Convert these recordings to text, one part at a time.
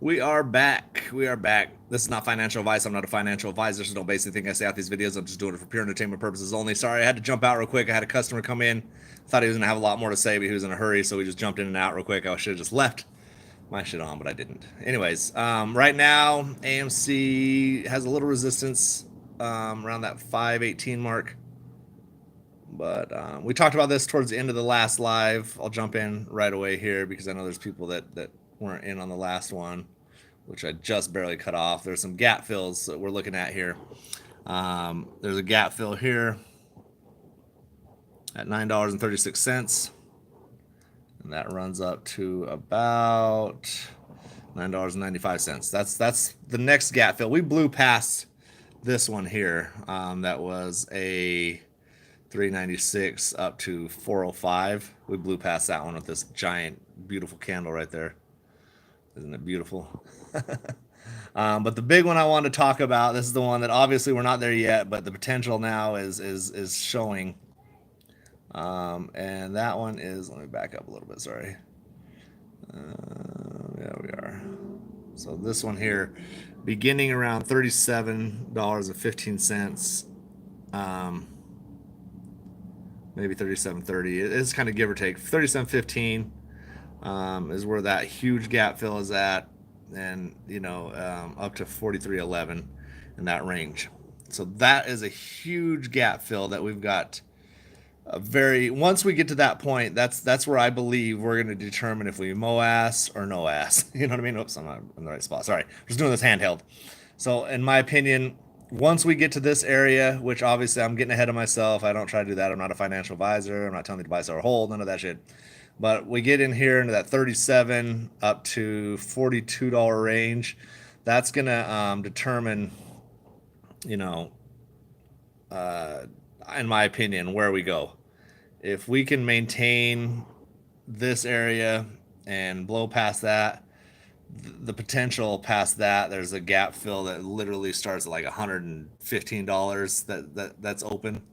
We are back. We are back. This is not financial advice. I'm not a financial advisor, so don't basically think I say out these videos. I'm just doing it for pure entertainment purposes only. Sorry, I had to jump out real quick. I had a customer come in. Thought he was going to have a lot more to say, but he was in a hurry, so we just jumped in and out real quick. I should have just left my shit on, but I didn't. Anyways, right now, AMC has a little resistance around that 518 mark. But we talked about this towards the end of the last live. I'll jump in right away here because I know there's people that weren't in on the last one, which I just barely cut off. There's some gap fills that we're looking at here. There's a gap fill here at $9.36, and that runs up to about $9.95. That's the next gap fill. We blew past this one here. That was a 396 up to 405. We blew past that one with this giant, beautiful candle right there. Isn't it beautiful? But the big one I want to talk about, this is the one that obviously we're not there yet, but the potential now is showing. And that one is, let me back up a little bit, sorry. Yeah, we are. So this one here, beginning around $37.15. Maybe 37.30. It's kind of give or take. 37.15 is where that huge gap fill is at, and up to 43.11 in that range. So that is a huge gap fill that we've got. Once we get to that point, that's where I believe we're going to determine if we mow ass or no ass. You know what I mean? Oops, I'm not in the right spot. Sorry, I'm just doing this handheld. So in my opinion, once we get to this area, which obviously I'm getting ahead of myself, I don't try to do that. I'm not a financial advisor. I'm not telling you to buy, sell, or hold, none of that shit. But we get in here into that 37 up to $42 range. That's gonna determine, in my opinion, where we go. If we can maintain this area and blow past that, the potential past that, there's a gap fill that literally starts at like $115 that's open,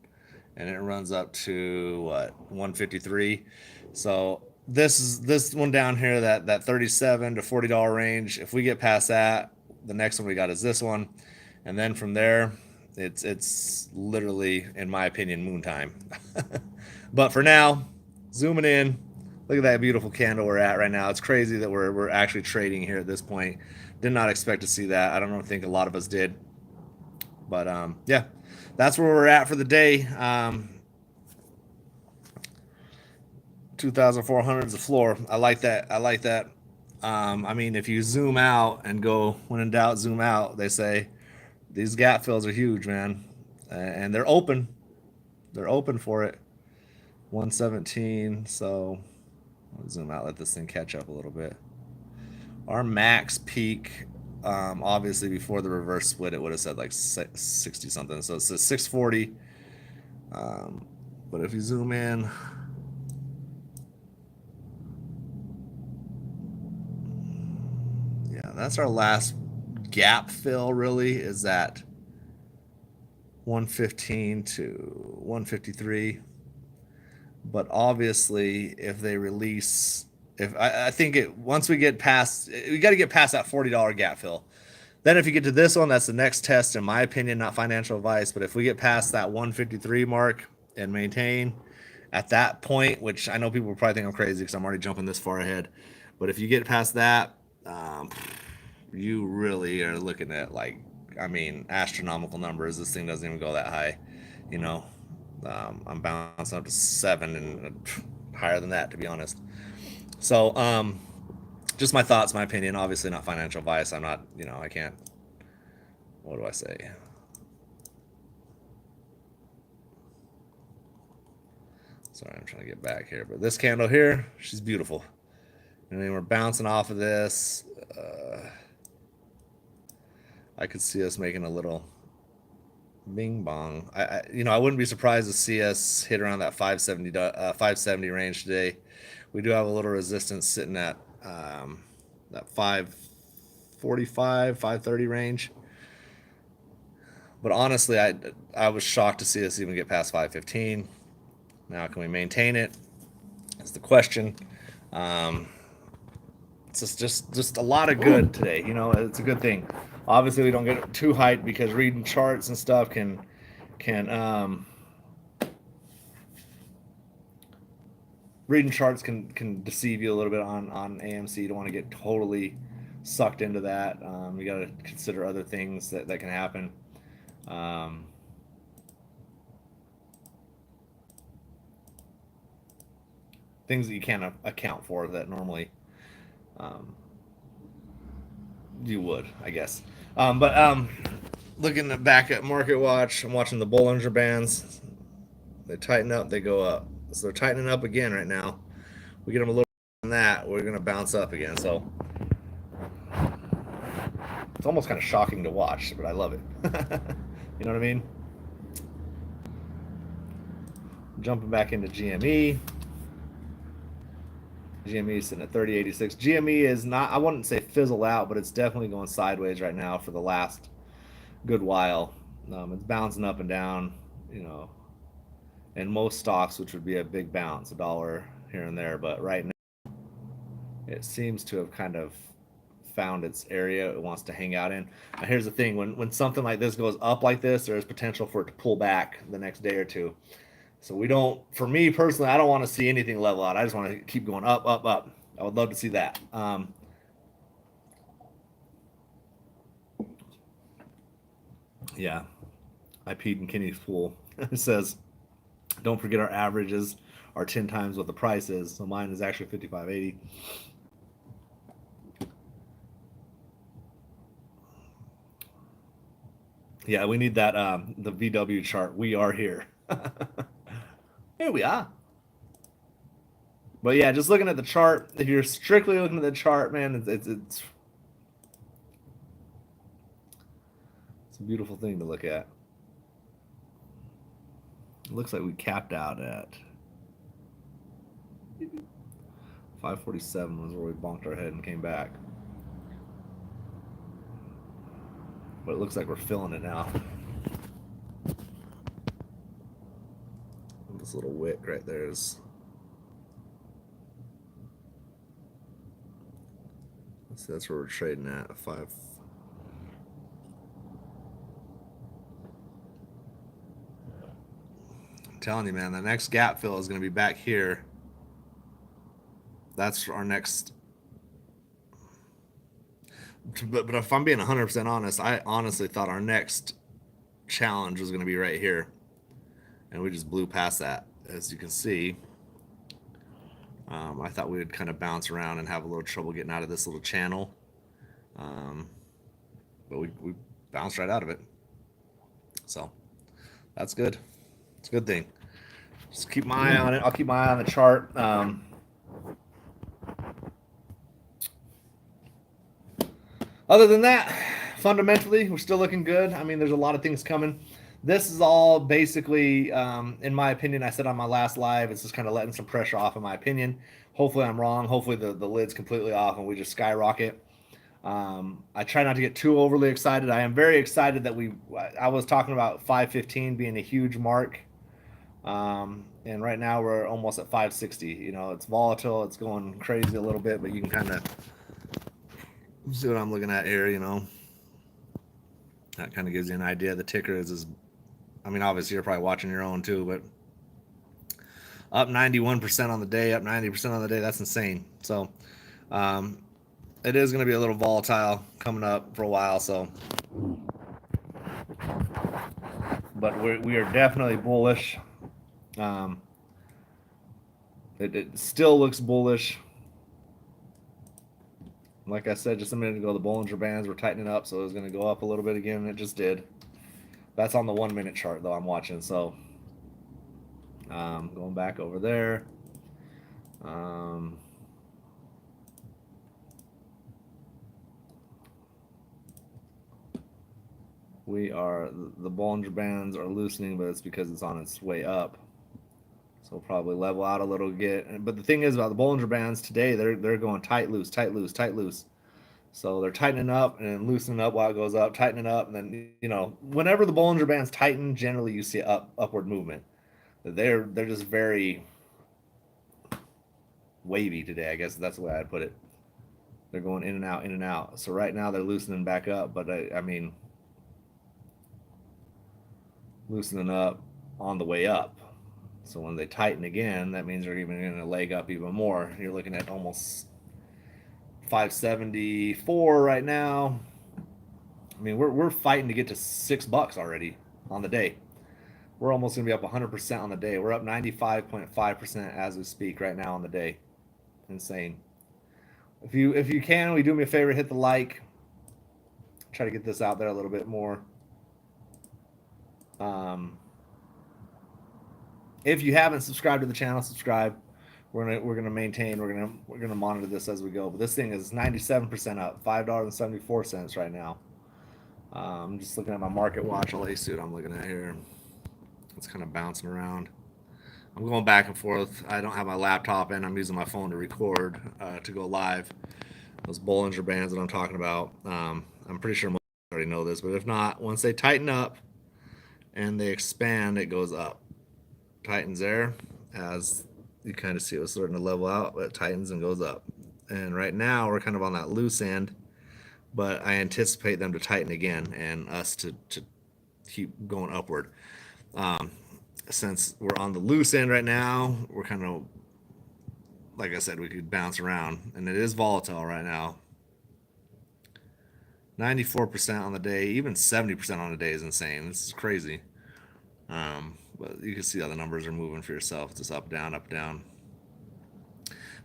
and it runs up to what, 153. So this one down here, that 37 to $40 range, if we get past that, the next one we got is this one, and then from there it's literally, in my opinion, moon time. But for now, zooming in, look at that beautiful candle we're at right now. It's crazy that we're actually trading here at this point. Did not expect to see that. I don't think a lot of us did. But yeah, that's where we're at for the day. 2,400 is the floor. I like that. I like that. I mean, if you zoom out and go, when in doubt, zoom out, they say. These gap fills are huge, man. And they're open. They're open for it. 117. So I'll zoom out, let this thing catch up a little bit. Our max peak, obviously before the reverse split, it would have said like 60 something. So it says 640. But if you zoom in, yeah, that's our last gap fill, really, is that 115 to 153. But obviously, if they release, if I think once we get past, we got to get past that $40 gap fill. Then if you get to this one, that's the next test, in my opinion, not financial advice. But if we get past that 153 mark and maintain at that point, which I know people will probably think I'm crazy because I'm already jumping this far ahead. But if you get past that, you really are looking at, like, I mean, astronomical numbers. This thing doesn't even go that high, I'm bouncing up to 7 and higher than that, to be honest. So just my thoughts, my opinion, obviously not financial advice. I'm not, I can't, what do I say? Sorry, I'm trying to get back here. But this candle here, she's beautiful. And then we're bouncing off of this. I could see us making a little bing bong. I wouldn't be surprised to see us hit around that 570 range today. We do have a little resistance sitting at that 545, 530 range. But honestly, I was shocked to see us even get past 515. Now, can we maintain it? That's the question. It's just a lot of good today. You know, it's a good thing. Obviously, we don't get too hyped because reading charts and stuff can reading charts can deceive you a little bit on AMC. You don't want to get totally sucked into that. You got to consider other things that can happen. Um, Things that you can't account for that normally um, you would, I guess. But looking back at Market Watch, I'm watching the Bollinger Bands. They tighten up, they go up. So they're tightening up again right now. We get them a little on that, we're gonna bounce up again. So it's almost kind of shocking to watch, but I love it. You know what I mean? Jumping back into GME. GME is sitting at 30.86. GME is not, I wouldn't say fizzle out, but it's definitely going sideways right now for the last good while. It's bouncing up and down, you know, in most stocks, which would be a big bounce, a dollar here and there. But right now, it seems to have kind of found its area it wants to hang out in. Now, here's the thing: when something like this goes up like this, there's potential for it to pull back the next day or two. So we don't, for me personally, I don't want to see anything level out. I just want to keep going up, up, up. I would love to see that. Yeah, I peed in Kenny's pool. It says, don't forget our averages are 10 times what the price is. So mine is actually 55.80. Yeah, we need that the VW chart. We are here. Here we are. But yeah, just looking at the chart, if you're strictly looking at the chart, man, it's a beautiful thing to look at. It looks like we capped out at 547 was where we bonked our head and came back. But it looks like we're filling it now. This little wick right there is. So that's where we're trading at. Five. I'm telling you, man, the next gap fill is going to be back here. That's our next. But if I'm being 100% honest, I honestly thought our next challenge was going to be right here. And we just blew past that. As you can see, I thought we would kind of bounce around and have a little trouble getting out of this little channel. But we bounced right out of it. So that's good. It's a good thing. Just keep my eye on it. I'll keep my eye on the chart. Other than that, fundamentally, we're still looking good. I mean, there's a lot of things coming. This is all basically, in my opinion, I said on my last live, it's just kind of letting some pressure off, in my opinion. Hopefully I'm wrong. Hopefully the lid's completely off and we just skyrocket. I try not to get too overly excited. I am very excited that I was talking about 515 being a huge mark. And right now we're almost at 560. You know, it's volatile. It's going crazy a little bit, but you can kind of see what I'm looking at here, you know. That kind of gives you an idea. The ticker is I mean, obviously you're probably watching your own too, but up 91% on the day, up 90% on the day. That's insane. So, it is going to be a little volatile coming up for a while. So, but we are definitely bullish. It still looks bullish. Like I said just a minute ago, the Bollinger Bands were tightening up, so it was going to go up a little bit again, and it just did. That's on the 1 minute chart, though, I'm watching. So, going back over there. The Bollinger Bands are loosening, but it's because it's on its way up. So we'll probably level out a little bit. But the thing is about the Bollinger Bands today, they're going tight, loose, tight, loose, tight, loose. So they're tightening up and then loosening up while it goes up, tightening up, and then, you know, whenever the Bollinger Bands tighten, generally you see upward movement. They're just very wavy today, I guess that's the way I'd put it. They're going in and out, in and out. So right now they're loosening back up, but I mean, loosening up on the way up. So when they tighten again, that means they're even going to leg up even more. You're looking at almost 574 right now. I mean, we're fighting to get to $6 already on the day. We're almost going to be up 100% on the day. We're up 95.5% as we speak right now on the day. Insane. If you can, we do me a favor, hit the like. Try to get this out there a little bit more. If you haven't subscribed to the channel, subscribe. We're gonna maintain. We're gonna monitor this as we go. But this thing is 97% up, $5.74 right now. I'm just looking at my market watch. I'll see what I'm looking at here. It's kind of bouncing around. I'm going back and forth. I don't have my laptop in. I'm using my phone to record to go live. Those Bollinger Bands that I'm talking about. I'm pretty sure most already know this, but if not, once they tighten up and they expand, it goes up. Tightens there as you kind of see it was starting to level out, but it tightens and goes up. And right now we're kind of on that loose end, but I anticipate them to tighten again and us to keep going upward. Since we're on the loose end right now, we're kind of, like I said, we could bounce around, and it is volatile right now. 94% on the day, even 70% on the day is insane. This is crazy. But you can see how the numbers are moving for yourself. It's just up, down, up, down.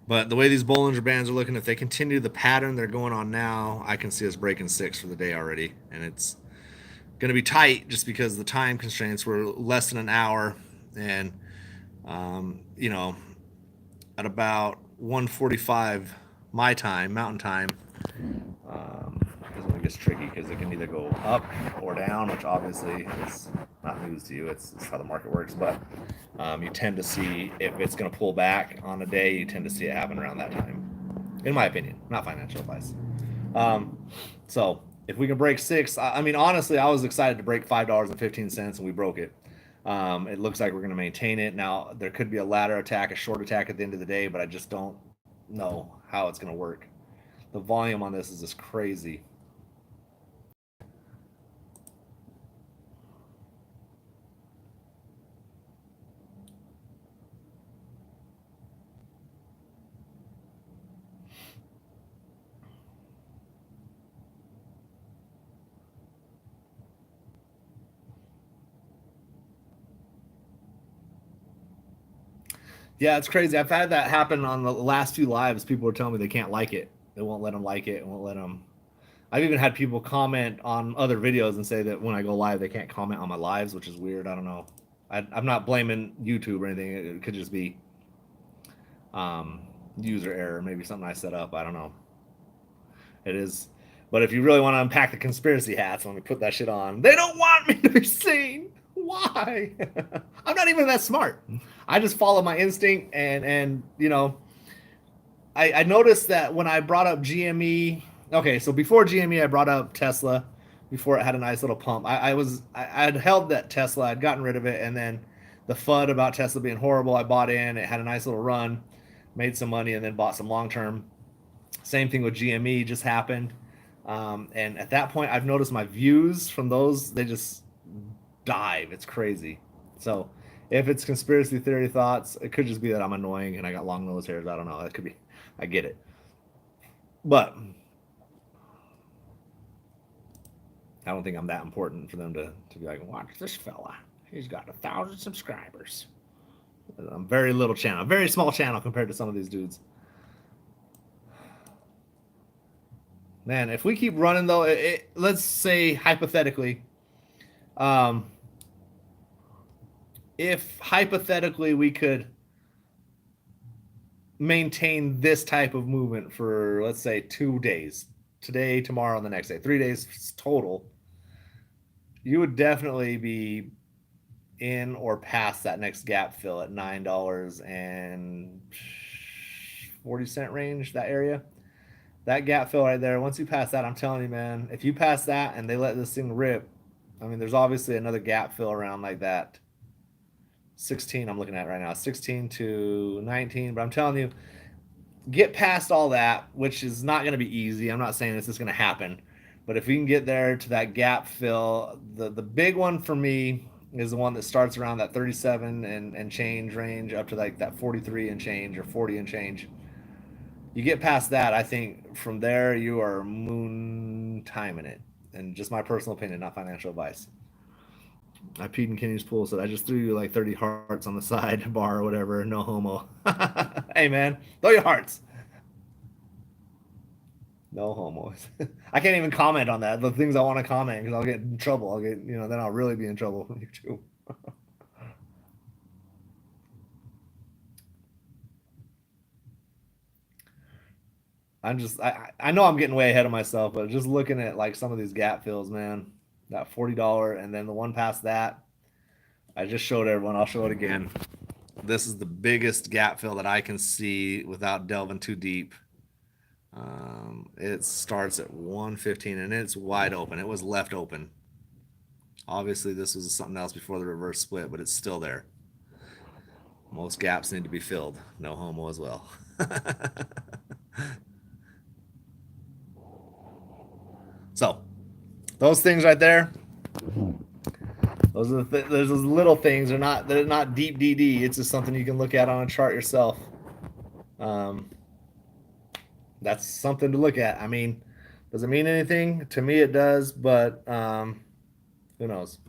But the way these Bollinger Bands are looking, if they continue the pattern they're going on now, I can see us breaking 6 for the day already. And it's going to be tight just because the time constraints were less than an hour. And, you know, at about 1:45 my time, mountain time, is when it gets tricky because it can either go up or down, which obviously is not news to you. It's how the market works. But you tend to see if it's going to pull back on a day, you tend to see it happen around that time, in my opinion. Not financial advice. So if we can break 6, I mean, honestly, I was excited to break $5.15, and we broke it. It looks like we're going to maintain it. Now, there could be a ladder attack, a short attack at the end of the day, but I just don't know how it's going to work. The volume on this is just crazy. Yeah, it's crazy. I've had that happen on the last few lives. People were telling me they can't like it. They won't let them like it. And won't let them. I've even had people comment on other videos and say that when I go live, they can't comment on my lives, which is weird. I don't know. I'm not blaming YouTube or anything. It could just be user error, maybe something I set up. I don't know. It is. But if you really want to unpack the conspiracy hats, let me put that shit on. They don't want me to be seen. Why? I'm not even that smart. I just follow my instinct, and you know, I noticed that when I brought up GME. Okay, so before GME, I brought up Tesla. Before it had a nice little pump, I had held that Tesla. I'd gotten rid of it, and then the FUD about Tesla being horrible, I bought in. It had a nice little run, made some money, and then bought some long term. Same thing with GME just happened. And at that point, I've noticed my views from those, they just dive. It's crazy. So if it's conspiracy theory thoughts, it could just be that I'm annoying and I got long nose hairs. I don't know. That could be, I get it. But I don't think I'm that important for them to be like, watch this fella. He's got 1,000 subscribers. I'm very little channel, very small channel compared to some of these dudes. Man, if we keep running though, let's say hypothetically, if hypothetically we could maintain this type of movement for, let's say, 2 days, today, tomorrow, and the next day, 3 days total, you would definitely be in or past that next gap fill at $9.40 range, that area. That gap fill right there, once you pass that, I'm telling you, man, if you pass that and they let this thing rip, I mean, there's obviously another gap fill around like that. 16, I'm looking at right now, 16 to 19. But I'm telling you, get past all that, which is not going to be easy. I'm not saying this is going to happen, but if we can get there to that gap fill, the big one for me is the one that starts around that 37 and change range up to like that 43 and change or 40 and change. You get past that, I think from there you are moon timing it. And just my personal opinion, not financial advice. I peed in Kenny's pool, so I just threw you like 30 hearts on the side bar or whatever. No homo. Hey man, throw your hearts. No homos. I can't even comment on that. The things I want to comment because I'll get in trouble. I'll get, then I'll really be in trouble with YouTube. I know I'm getting way ahead of myself, but just looking at like some of these gap fills, man, that $40 and then the one past that, I just showed everyone. I'll show it again. This is the biggest gap fill that I can see without delving too deep. It starts at 115 and it's wide open. It was left open. Obviously, this was something else before the reverse split, but it's still there. Most gaps need to be filled. No homo as well. So, those things right there. Those are there's those little things. They're not deep DD. It's just something you can look at on a chart yourself. Um, that's something to look at. I mean, does it mean anything? To me, it does, but who knows?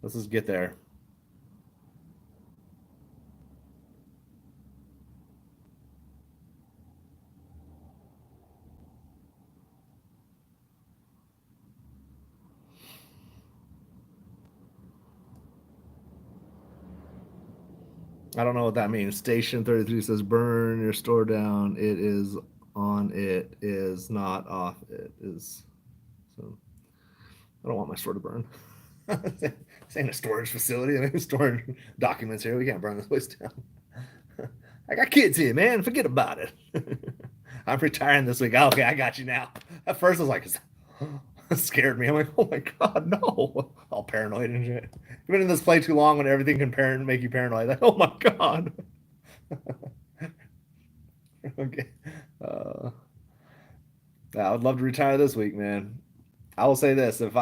Let's just get there. I don't know what that means. Station 33 says burn your store down. It is on. It is not off. It is. So I don't want my store to burn. This ain't a storage facility. I mean, storing documents here. We can't burn this place down. I got kids here, man. Forget about it. I'm retiring this week. Okay, I got you now. At first, I was like, it scared me. I'm like, oh my god, no! All paranoid and shit. You've been in this play too long when everything can make you paranoid. Like, oh my god. Okay. I would love to retire this week, man. I will say this: if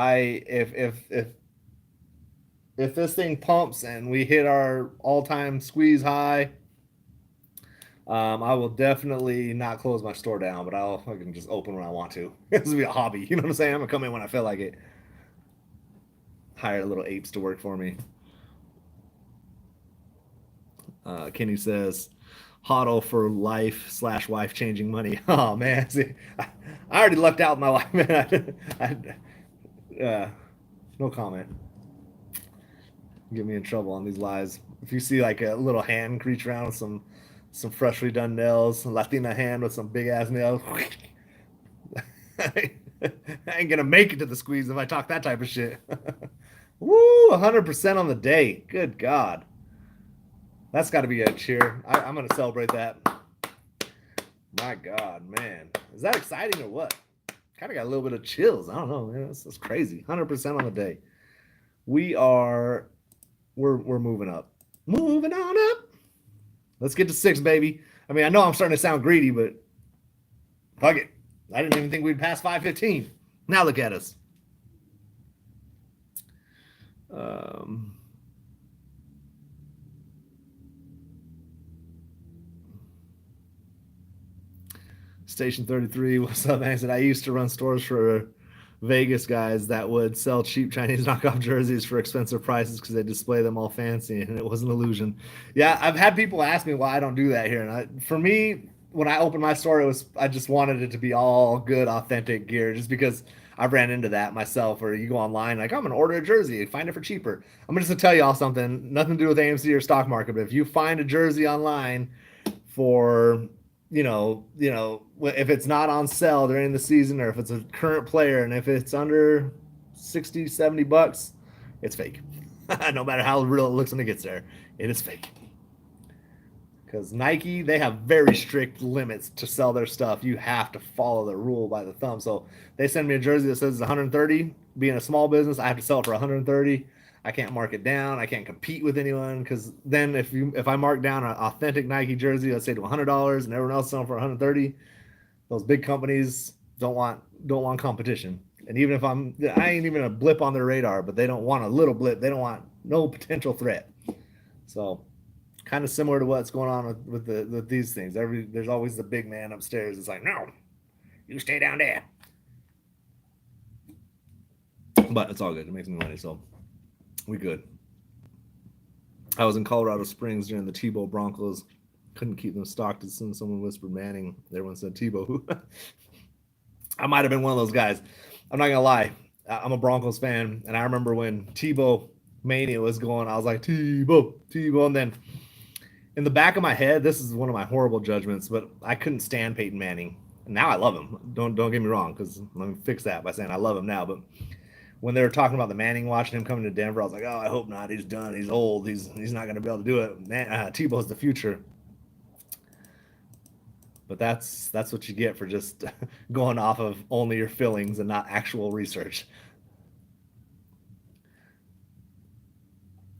this thing pumps and we hit our all-time squeeze high, I will definitely not close my store down, but I can just open when I want to. This will be a hobby. You know what I'm saying? I'm gonna come in when I feel like it. Hire little apes to work for me. Kenny says, "Hodl for life/wife changing money." Oh man, see, I already lucked out with my life, man. No comment. Get me in trouble on these lies. If you see like a little hand reach around with some freshly done nails, a Latina hand with some big ass nails. I ain't gonna make it to the squeeze if I talk that type of shit. Woo, 100% on the day. Good God. That's got to be a cheer. I'm going to celebrate that. My God, man. Is that exciting or what? Kind of got a little bit of chills. I don't know, man. That's crazy. 100% on the day. We're moving up. Moving on up. Let's get to 6, baby. I mean, I know I'm starting to sound greedy, but fuck it. I didn't even think we'd pass 515. Now look at us. Station 33, what's up, man? Said I used to run stores for Vegas guys that would sell cheap Chinese knockoff jerseys for expensive prices because they display them all fancy, and it was an illusion. Yeah, I've had people ask me why I don't do that here, and for me, when I opened my store, I just wanted it to be all good, authentic gear, just because I've ran into that myself. Or you go online, like I'm gonna order a jersey, find it for cheaper. I'm just gonna tell y'all something, nothing to do with AMC or stock market, but if you find a jersey online for if it's not on sale during the season, or if it's a current player, and if it's under 60, $70, it's fake. No matter how real it looks when it gets there, it is fake. Because Nike, they have very strict limits to sell their stuff. You have to follow the rule by the thumb. So they send me a jersey that says 130. Being a small business, I have to sell it for 130. I can't mark it down. I can't compete with anyone because then if I mark down an authentic Nike jersey, let's say to $100, and everyone else selling for 130, those big companies don't want competition. And even if I ain't even a blip on their radar, but they don't want a little blip. They don't want no potential threat. So kind of similar to what's going on with these things. There's always the big man upstairs. It's like, no, you stay down there. But it's all good. It makes me money, so we good. I was in Colorado Springs during the Tebow Broncos. Couldn't keep them stocked as soon as someone whispered Manning. Everyone said Tebow. I might have been one of those guys. I'm not gonna lie. I'm a Broncos fan, and I remember when Tebow mania was going, I was like, Tebow. And then in the back of my head, this is one of my horrible judgments, but I couldn't stand Peyton Manning. Now I love him. Don't get me wrong, because let me fix that by saying I love him now. But when they were talking about the Manning, watching him coming to Denver, I was like, oh, I hope not. He's done. He's old. He's not going to be able to do it. Tebow's the future. But that's what you get for just going off of only your feelings and not actual research.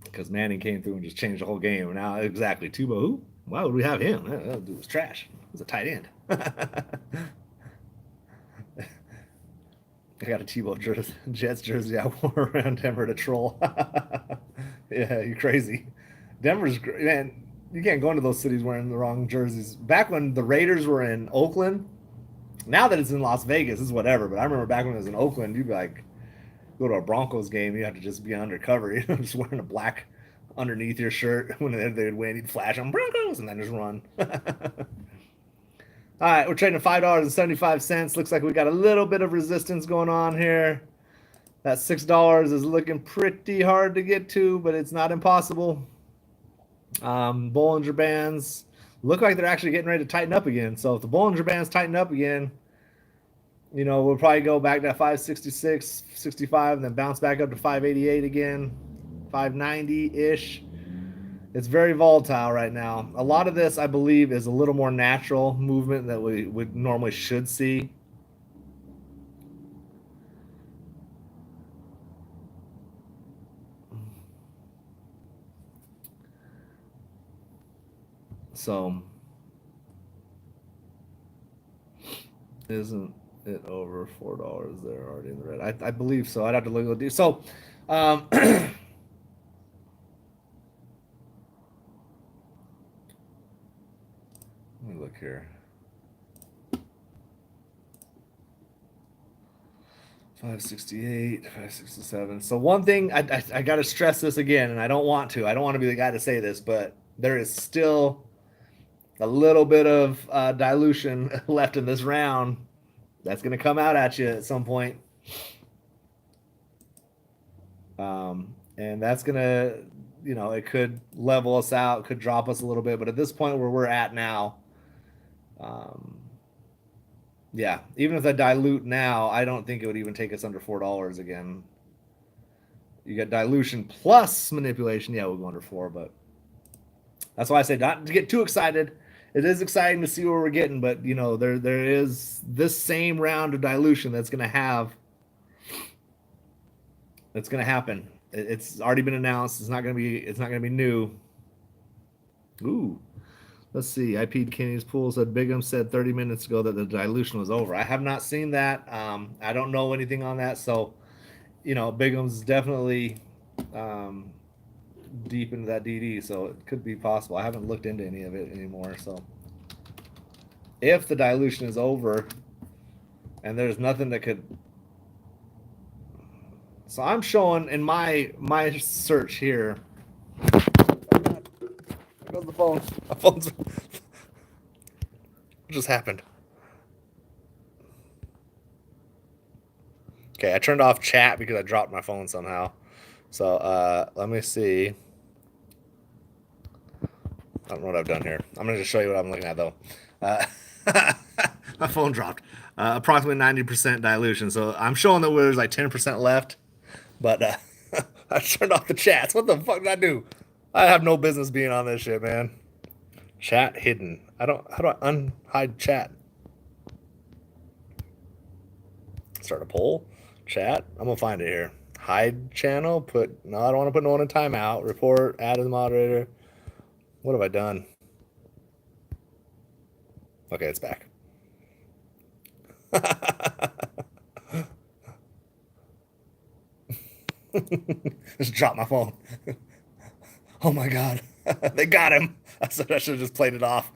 Because Manning came through and just changed the whole game. Now, exactly, Tebow, who? Why would we have him? That dude was trash. He was a tight end. I got a Tebow Jets jersey I wore around Denver to troll. Yeah, you're crazy. Denver's great, man. You can't go into those cities wearing the wrong jerseys. Back when the Raiders were in Oakland, now that it's in Las Vegas, it's whatever. But I remember back when it was in Oakland, you'd be like, go to a Broncos game, you have to just be undercover. You know, just wearing a black underneath your shirt. When they'd win, you'd flash them Broncos and then just run. All right, we're trading at $5.75. Looks like we got a little bit of resistance going on here. That $6 is looking pretty hard to get to, but it's not impossible. Bollinger Bands look like they're actually getting ready to tighten up again. So if the Bollinger Bands tighten up again, you know, we'll probably go back to 566, 65, and then bounce back up to 588 again, 590-ish. It's very volatile right now. A lot of this, I believe, is a little more natural movement that we would normally should see. So, isn't it over $4 there already in the red? I believe so. I'd have to look at the so. Let me look here. 568, 567. So one thing I got to stress this again, and I don't want to be the guy to say this, but there is still a little bit of dilution left in this round. That's going to come out at you at some point. And that's going to, you know, it could level us out, could drop us a little bit. But at this point where we're at now, yeah, even if I dilute now, I don't think it would even take us under $4 again. You got dilution plus manipulation. Yeah, we'll go under 4, but that's why I say not to get too excited. It is exciting to see where we're getting, but you know, there is this same round of dilution that's going to happen. It's already been announced. It's not going to be new. Ooh. Let's see. I peed Kenny's pool. Said Bigham said 30 minutes ago that the dilution was over. I have not seen that. I don't know anything on that. So, you know, Bigham's definitely deep into that DD. So it could be possible. I haven't looked into any of it anymore. So if the dilution is over and there's nothing that could. So I'm showing in my search here. There goes the phone. My phone's. What just happened? Okay, I turned off chat because I dropped my phone somehow. So let me see. I don't know what I've done here. I'm going to just show you what I'm looking at, though. My phone dropped. Approximately 90% dilution. So I'm showing that there's like 10% left. But I turned off the chats. What the fuck did I do? I have no business being on this shit, man. Chat hidden. How do I unhide chat? Start a poll. Chat. I'm going to find it here. Hide channel. No, I don't want to put no one in timeout. Report. Add as moderator. What have I done? Okay, it's back. Just dropped my phone. Oh my god. They got him. I said I should have just played it off.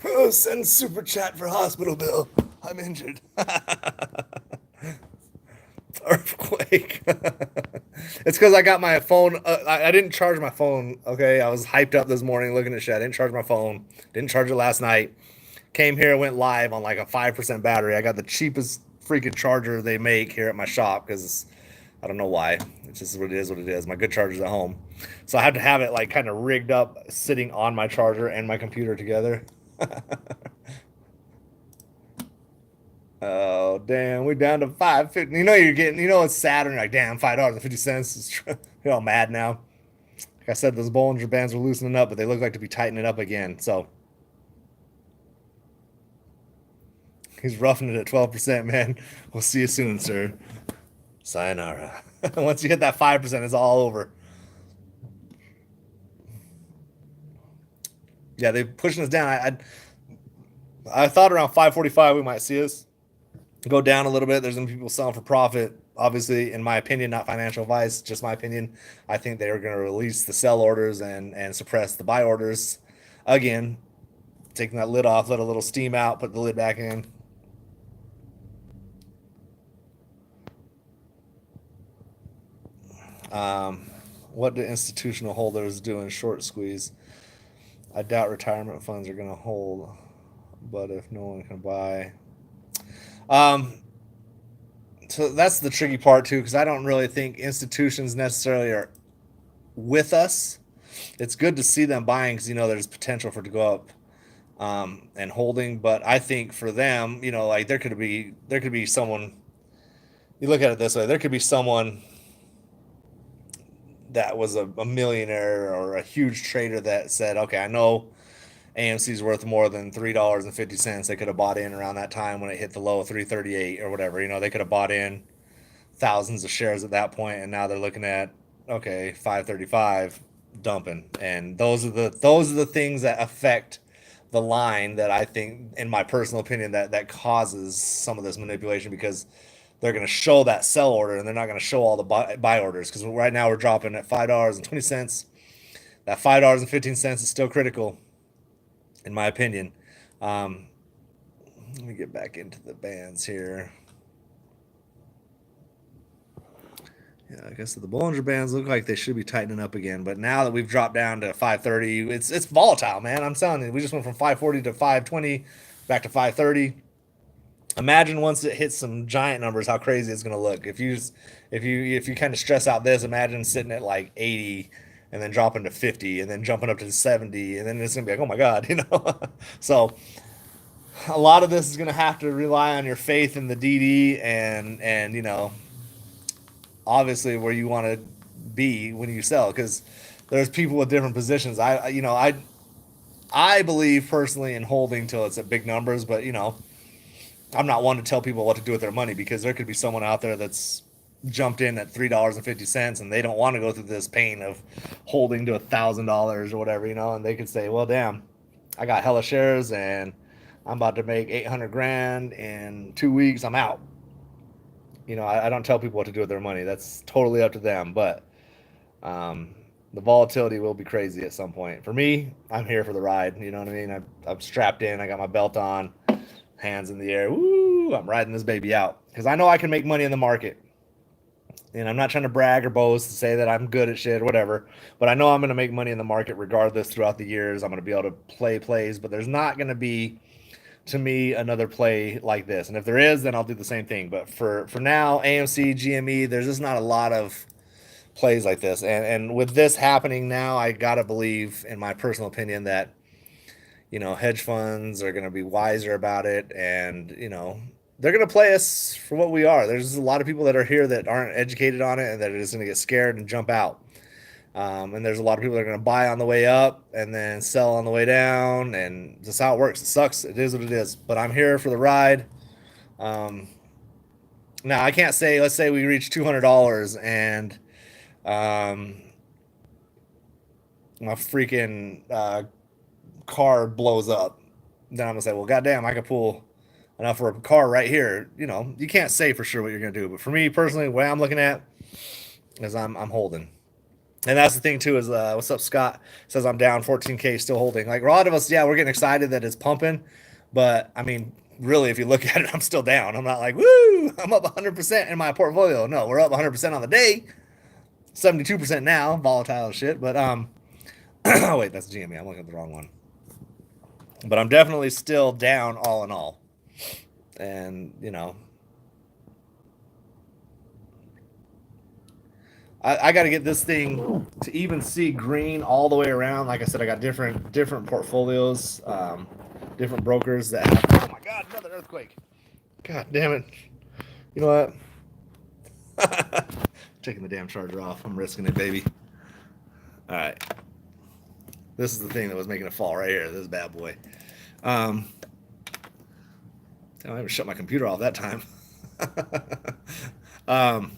Oh, send super chat for hospital bill. I'm injured. Earthquake. It's because I got my phone. I didn't charge my phone. Okay, I was hyped up this morning looking at shit. I didn't charge my phone. Didn't charge it last night. Came here, went live on like a 5% battery. I got the cheapest freaking charger they make here at my shop because I don't know why. It's just what it is. What it is. My good charger's at home, so I had to have it like kind of rigged up, sitting on my charger and my computer together. Oh damn, we down to 5.50. You know you're getting. You know it's sad when you're like, damn, $5.50. You're all mad now. Like I said, those Bollinger Bands are loosening up, but they look like to be tightening up again. So he's roughing it at 12%, man. We'll see you soon, sir. Sayonara. Once you hit that 5%, it's all over. Yeah, they're pushing us down. I thought around 545 we might see us go down a little bit. There's some people selling for profit. Obviously, in my opinion, not financial advice, just my opinion. I think they are going to release the sell orders and suppress the buy orders again, taking that lid off, let a little steam out, put the lid back in. What do institutional holders do in short squeeze? I doubt retirement funds are going to hold, but if no one can buy, so that's the tricky part too, because I don't really think institutions necessarily are with us. It's good to see them buying because there's potential for it to go up, and holding. But I think for them, like there could be someone. You look at it this way: there could be someone that was a millionaire or a huge trader that said, okay, I know AMC is worth more than $3.50. They could have bought in around that time when it hit the low of 338 or whatever. They could have bought in thousands of shares at that point, and now they're looking at, okay, 535 dumping. And those are the things that affect the line that I think, in my personal opinion, that causes some of this manipulation, because they're going to show that sell order and they're not going to show all the buy orders, because right now we're dropping at $5.20. That $5.15 is still critical, in my opinion. Let me get back into the bands here. Yeah, I guess the Bollinger Bands look like they should be tightening up again, but now that we've dropped down to 530, it's volatile, man. I'm telling you, we just went from 540 to 520, back to 530. Imagine once it hits some giant numbers, how crazy it's going to look. If you kind of stress out this, imagine sitting at like 80 and then dropping to 50 and then jumping up to 70, and then it's going to be like, oh my god. So a lot of this is going to have to rely on your faith in the DD and obviously where you want to be when you sell, because there's people with different positions. I believe personally in holding till it's at big numbers, but I'm not one to tell people what to do with their money, because there could be someone out there that's jumped in at $3.50 and they don't want to go through this pain of holding to $1,000 or whatever, and they could say, well, damn, I got hella shares and I'm about to make 800 grand in 2 weeks. I'm out. I don't tell people what to do with their money. That's totally up to them. But the volatility will be crazy at some point. For me, I'm here for the ride. You know what I mean? I'm strapped in. I got my belt on, hands in the air. Woo! I'm riding this baby out because I know I can make money in the market. And I'm not trying to brag or boast to say that I'm good at shit or whatever, but I know I'm going to make money in the market regardless throughout the years. I'm going to be able to play plays, but there's not going to be, to me, another play like this. And if there is, then I'll do the same thing. But for now, AMC, GME, there's just not a lot of plays like this. And with this happening now, I gotta believe, in my personal opinion, that hedge funds are gonna be wiser about it, and they're gonna play us for what we are. There's a lot of people that are here that aren't educated on it and that are just gonna get scared and jump out. And there's a lot of people that are going to buy on the way up and then sell on the way down, and that's how it works. It sucks. It is what it is. But I'm here for the ride. Now I can't say, let's say we reach $200 and my freaking car blows up. Then I'm gonna say, well, goddamn, I could pull enough for a car right here. You know, you can't say for sure what you're gonna do, but for me personally, the way I'm looking at is I'm holding. And that's the thing too is what's up, Scott? Says I'm down 14K, still holding. Like a lot of us, yeah, we're getting excited that it's pumping, but I mean, really, if you look at it, I'm still down. I'm not like, woo, I'm up 100% in my portfolio. No, we're up 100% on the day, 72% now, volatile shit. But oh wait, that's GME. I'm looking at the wrong one. But I'm definitely still down all in all. And you know, I got to get this thing to even see green all the way around. Like I said, I got different portfolios, different brokers that have. Oh my God, another earthquake! God damn it! You know what? Taking the damn charger off. I'm risking it, baby. All right. This is the thing that was making it fall right here. This bad boy. I haven't shut my computer off that time. um,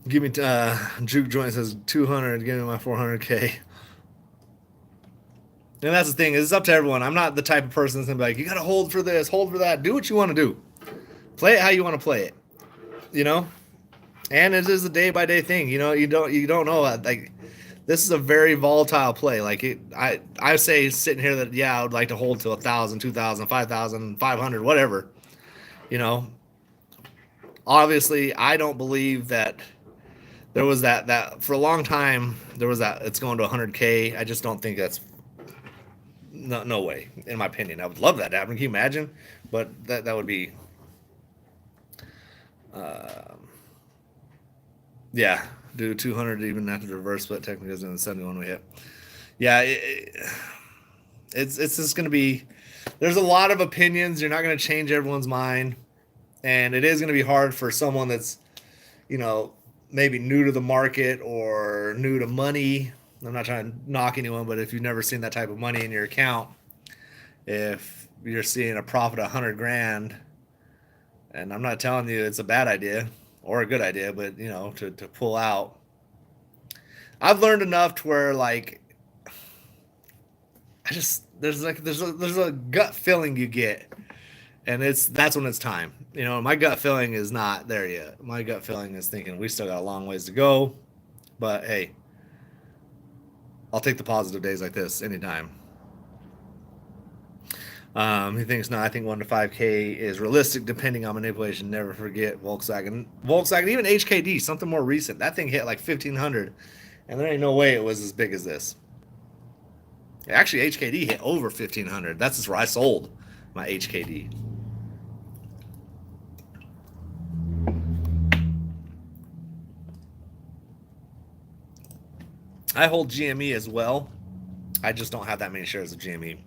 Give me Juke Joint says 200. Give me my 400K. And that's the thing. It's up to everyone. I'm not the type of person that's gonna be like, you gotta hold for this, hold for that. Do what you want to do. Play it how you want to play it. You know. And it is a day by day thing. You know. You don't know. Like this is a very volatile play. Like I say sitting here that yeah, I would like to hold to 1,000, 2,000, 5,000, 500, whatever. You know. Obviously, I don't believe that. There was that for a long time. There was that it's going to 100K. I just don't think that's no way. In my opinion, I would love that to happen. Can you imagine? But that would be, uh, yeah. Do 200 even after the reverse split technically isn't the 71 we hit. Yeah, it's just gonna be. There's a lot of opinions. You're not gonna change everyone's mind, and it is gonna be hard for someone that's, you know, maybe new to the market or new to money. I'm not trying to knock anyone, but if you've never seen that type of money in your account, if you're seeing a profit of 100 grand, and I'm not telling you it's a bad idea or a good idea, but you know, to pull out, I've learned enough to where like, I just, there's a gut feeling you get, and that's when it's time. You know, my gut feeling is not there yet. My gut feeling is thinking we still got a long ways to go, but hey, I'll take the positive days like this anytime. He thinks no. I think 1 to 5K is realistic depending on manipulation. Never forget Volkswagen, even HKD, something more recent. That thing hit like 1,500, and there ain't no way it was as big as this. Actually, HKD hit over 1,500. That's just where I sold my HKD. I hold GME as well. I just don't have that many shares of GME.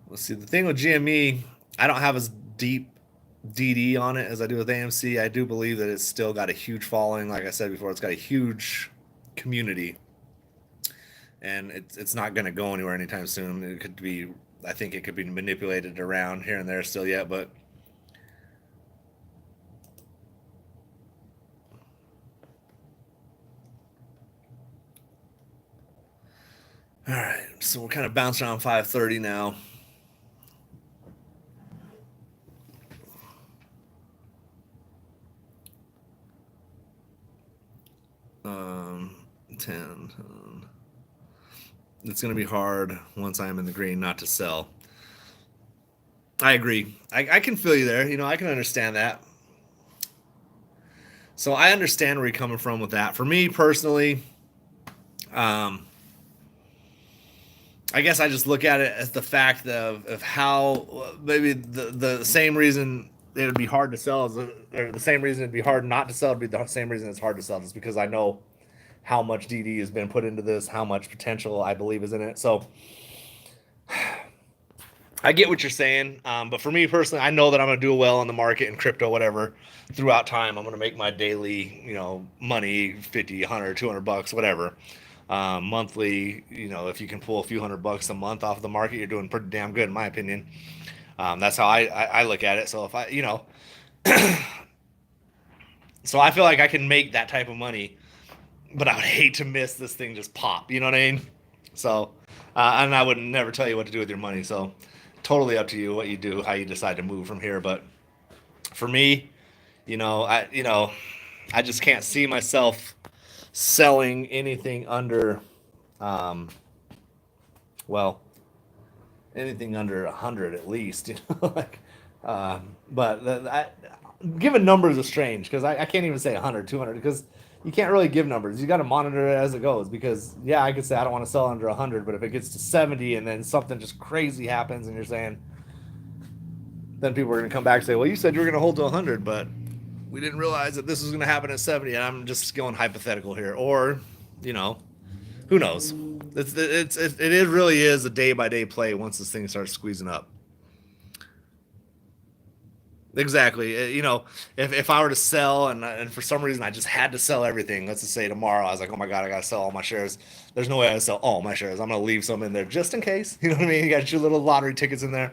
Let's see. The thing with GME, I don't have as deep DD on it as I do with AMC. I do believe that it's still got a huge following. Like I said before, it's got a huge community, and it's not going to go anywhere anytime soon. It could be, I think it could be manipulated around here and there still yet, but all right. So we're kind of bouncing around 530 now. 10. It's going to be hard once I'm in the green not to sell. I agree. I can feel you there. You know, I can understand that. So I understand where you're coming from with that. For me personally, I guess I just look at it as the fact of how maybe the same reason it would be hard to sell or the same reason it'd be hard not to sell would be the same reason it's hard to sell, just because I know how much DD has been put into this, how much potential I believe is in it. So I get what you're saying, but for me personally, I know that I'm going to do well in the market and crypto, whatever, throughout time. I'm going to make my daily, money, 50, 100, 200 bucks, whatever. Monthly, if you can pull a few $100 a month off of the market, you're doing pretty damn good, in my opinion. That's how I look at it. So if so I feel like I can make that type of money, but I would hate to miss this thing just pop. You know what I mean? So, and I would never tell you what to do with your money. So, totally up to you what you do, how you decide to move from here. But for me, I just can't see myself selling anything under, um, well, anything under 100 at least. Like, but giving numbers is strange because I can't even say 100, 200 because you can't really give numbers. You got to monitor it as it goes because, yeah, I could say I don't want to sell under 100, but if it gets to 70 and then something just crazy happens and you're saying, then people are going to come back and say, well, you said you were going to hold to 100, but we didn't realize that this was going to happen at 70. And I'm just going hypothetical here. Or, who knows? It really is a day by day play once this thing starts squeezing up. Exactly. If I were to sell and for some reason I just had to sell everything, let's just say tomorrow, I was like, oh my God, I got to sell all my shares. There's no way I sell all my shares. I'm going to leave some in there just in case. You know what I mean? You got your little lottery tickets in there.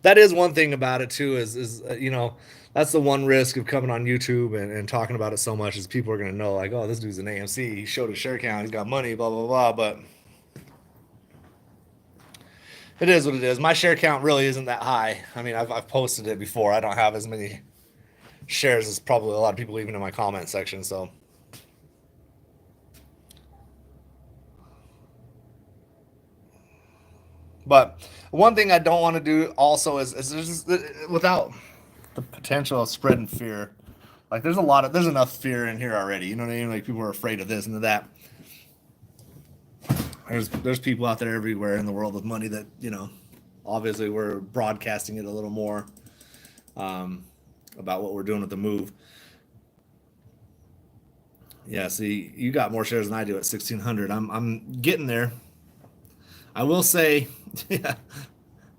That is one thing about it too, that's the one risk of coming on YouTube and talking about it so much is people are going to know like, oh, this dude's an AMC. He showed his share count. He's got money, blah, blah, blah. But it is what it is. My share count really isn't that high. I mean, I've posted it before. I don't have as many shares as probably a lot of people even in my comment section. So, but one thing I don't want to do also is just without the potential of spreading fear. Like there's enough fear in here already. You know what I mean? Like people are afraid of this and of that. There's people out there everywhere in the world with money that obviously we're broadcasting it a little more about what we're doing with the move. Yeah, see, you got more shares than I do at 1,600. I'm getting there. I will say, yeah,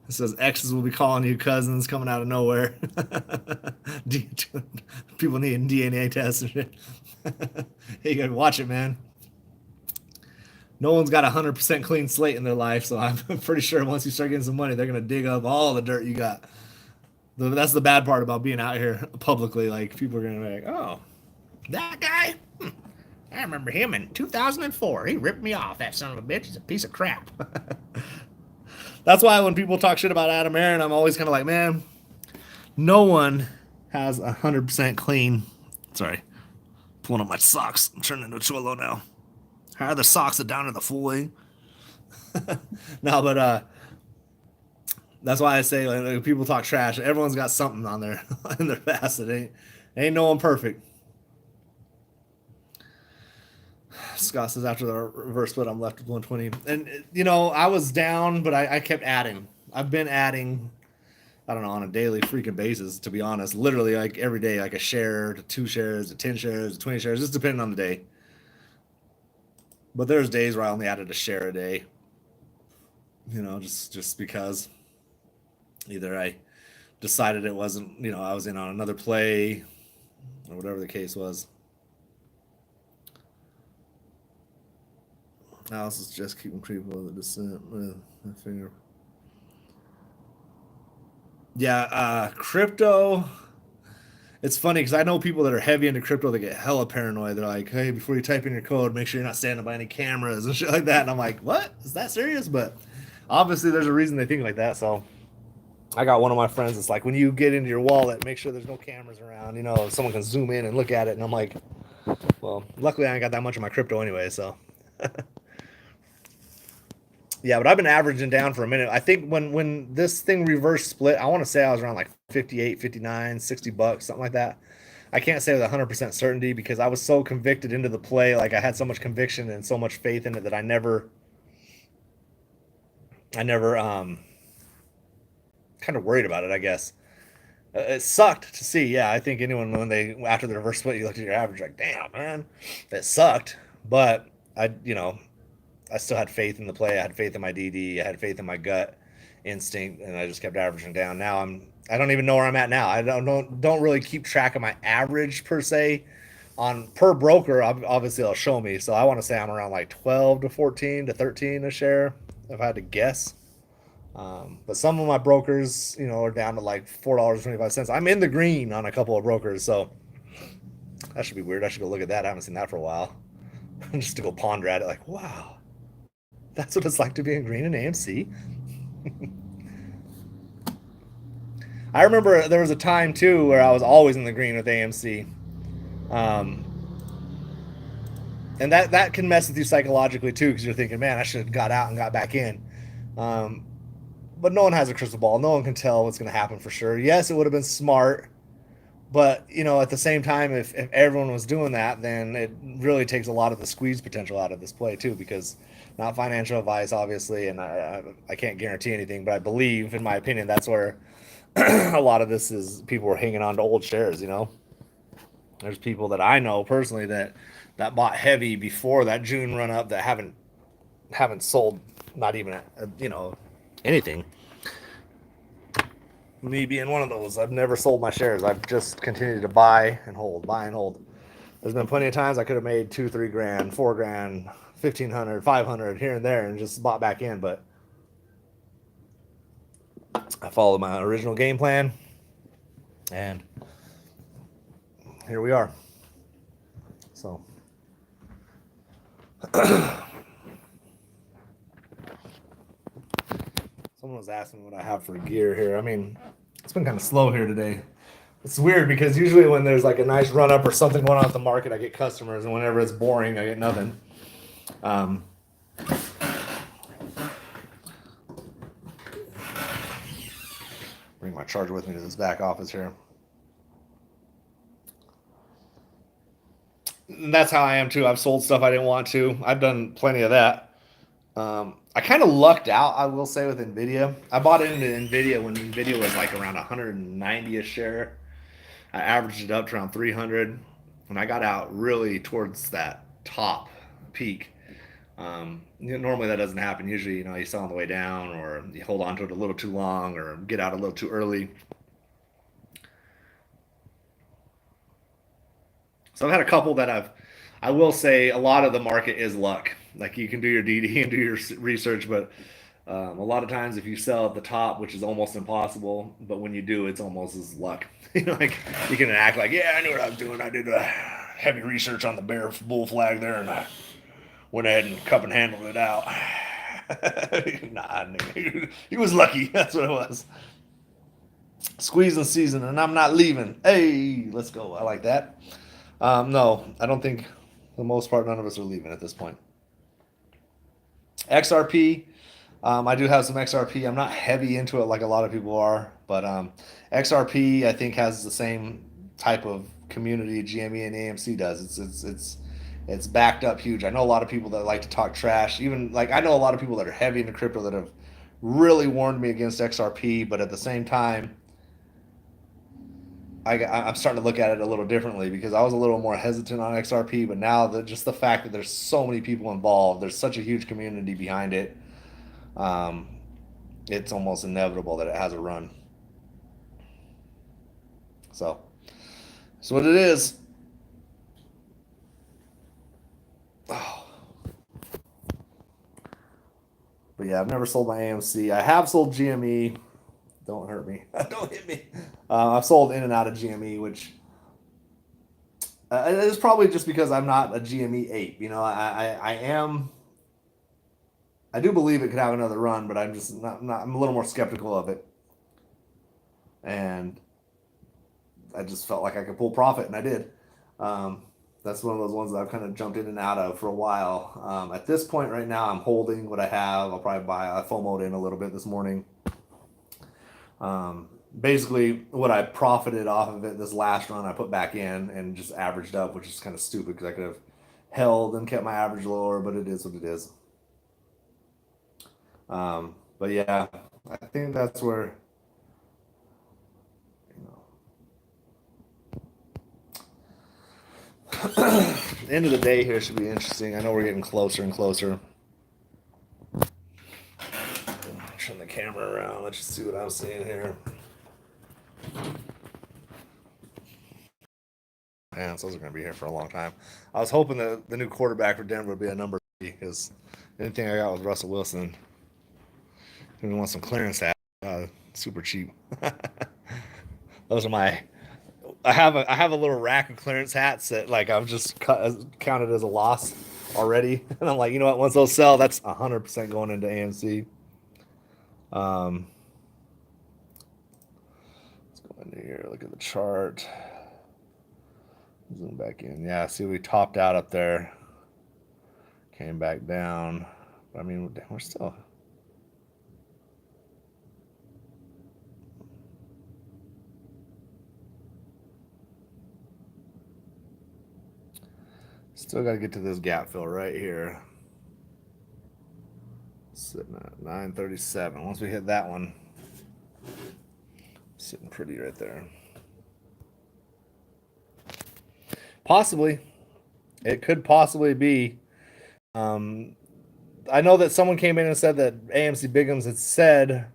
it says exes will be calling you cousins coming out of nowhere. People needing DNA tests and shit. Hey, you gotta watch it, man. No one's got a 100% clean slate in their life, so I'm pretty sure once you start getting some money, they're gonna dig up all the dirt you got. That's the bad part about being out here publicly. Like people are gonna be like, "Oh, that guy? I remember him in 2004. He ripped me off. That son of a bitch. He's a piece of crap." That's why when people talk shit about Adam Aaron, I'm always kind of like, man, no one has 100% clean. Sorry, pulling up my socks. I'm turning into a cholo now. How are the socks are down to the full way? No, but that's why I say like, people talk trash. Everyone's got something on there in their past. Ain't no one perfect. Scott says after the reverse split, I'm left with 120. And I was down, but I kept adding. I've been adding. I don't know, on a daily freaking basis. To be honest, literally like every day, like a share to 2 shares to 10 shares to 20 shares, just depending on the day. But there's days where I only added a share a day. Just because either I decided it wasn't, I was in on another play or whatever the case was. Alice is just keeping creeping with the descent with my finger. Yeah, crypto. It's funny because I know people that are heavy into crypto that get hella paranoid. They're like, hey, before you type in your code, make sure you're not standing by any cameras and shit like that. And I'm like, what? Is that serious? But obviously there's a reason they think like that. So I got one of my friends that's like, when you get into your wallet, make sure there's no cameras around. Someone can zoom in and look at it. And I'm like, well, luckily I ain't got that much of my crypto anyway. So yeah, but I've been averaging down for a minute. I think when this thing reverse split, I want to say I was around like 58, 59, $60, something like that. I can't say with 100% certainty because I was so convicted into the play. Like I had so much conviction and so much faith in it that I never kind of worried about it, I guess. It sucked to see. Yeah, I think anyone, when they, after the reverse split, you looked at your average like, damn, man, that sucked. But I still had faith in the play. I had faith in my DD. I had faith in my gut instinct, and I just kept averaging down. I don't even know where I'm at now. I don't really keep track of my average per se on per broker. Obviously, it'll show me. So I want to say I'm around like 12 to 14 to 13 a share if I had to guess. But some of my brokers, are down to like $4.25. I'm in the green on a couple of brokers, so that should be weird. I should go look at that. I haven't seen that for a while. Just to go ponder at it, like, wow, that's what it's like to be in green in AMC. I remember there was a time too where I was always in the green with AMC, um, and that can mess with you psychologically too, because you're thinking, man, I should have got out and got back in. Um, but no one has a crystal ball. No one can tell what's going to happen for sure. Yes, it would have been smart, but at the same time, if everyone was doing that, then it really takes a lot of the squeeze potential out of this play too, because not financial advice, obviously, and I can't guarantee anything, but I believe, in my opinion, that's where a lot of this is people were hanging on to old shares. There's people that I know personally that bought heavy before that June run up that haven't sold, not even anything. Me being one of those, I've never sold my shares. I've just continued to buy and hold, buy and hold. There's been plenty of times I could have made 2, 3 grand, 4 grand, 1,500, 500 here and there, and just bought back in. But I followed my original game plan, and here we are. So someone was asking me what I have for gear here. I mean, it's been kind of slow here today. It's weird because usually when there's like a nice run up or something going on at the market, I get customers, and whenever it's boring, I get nothing. Bring my charger with me to this back office here. And that's how I am too. I've sold stuff I didn't want to. I've done plenty of that. I kind of lucked out, I will say, with Nvidia. I bought into Nvidia when Nvidia was like around 190 a share. I averaged it up to around 300, and I got out really towards that top peak. Normally that doesn't happen. Usually, you sell on the way down, or you hold on to it a little too long, or get out a little too early. So I've had a couple that I will say a lot of the market is luck. Like, you can do your DD and do your research, but a lot of times if you sell at the top, which is almost impossible, but when you do, it's almost as luck. Like, you can act like, yeah, I knew what I was doing. I did heavy research on the bear bull flag there, and I went ahead and cup and handled it out. Nah, he was lucky. That's what it was. Squeezing season, and I'm not leaving. Hey, let's go. I like that. No, I don't think, for the most part, none of us are leaving at this point. XRP, I do have some XRP. I'm not heavy into it like a lot of people are, but XRP I think has the same type of community GME and AMC does. It's backed up huge. I know a lot of people that like to talk trash. Even, like, I know a lot of people that are heavy into crypto that have really warned me against XRP, but at the same time, I'm starting to look at it a little differently, because I was a little more hesitant on XRP, but now just the fact that there's so many people involved, there's such a huge community behind it, um, it's almost inevitable that it has a run. So that's what it is. Oh. But yeah, I've never sold my AMC. I have sold GME. Don't hurt me. Don't hit me. I've sold in and out of GME, which it's probably just because I'm not a GME ape. I am. I do believe it could have another run, but I'm just not. I'm a little more skeptical of it, and I just felt like I could pull profit, and I did. That's one of those ones that I've kind of jumped in and out of for a while. At this point right now, I'm holding what I have. I'll probably buy. I FOMO'd in a little bit this morning. Basically, what I profited off of it this last run, I put back in and just averaged up, which is kind of stupid because I could have held and kept my average lower, but it is what it is. But yeah, I think that's where, you know, End of the day here should be interesting. I know we're getting closer and closer. Turn the camera around. Let's just see what I'm seeing here. Man, those are going to be here for a long time. I was hoping that the new quarterback for Denver would be a number 3 because anything I got with Russell Wilson, if you want some clearance hats, super cheap. Those are my. I have a little rack of clearance hats that like I've just counted as a loss already, and I'm like, you know what? Once those sell, that's 100% going into AMC. Let's go into here. Look at the chart. Zoom back in. Yeah, see, we topped out up there, came back down. I mean, we're still. Still got to get to this gap fill right here. Sitting at 937. Once we hit that one, sitting pretty right there. Possibly. It could possibly be. I know that someone came in and said that AMC Bigums had said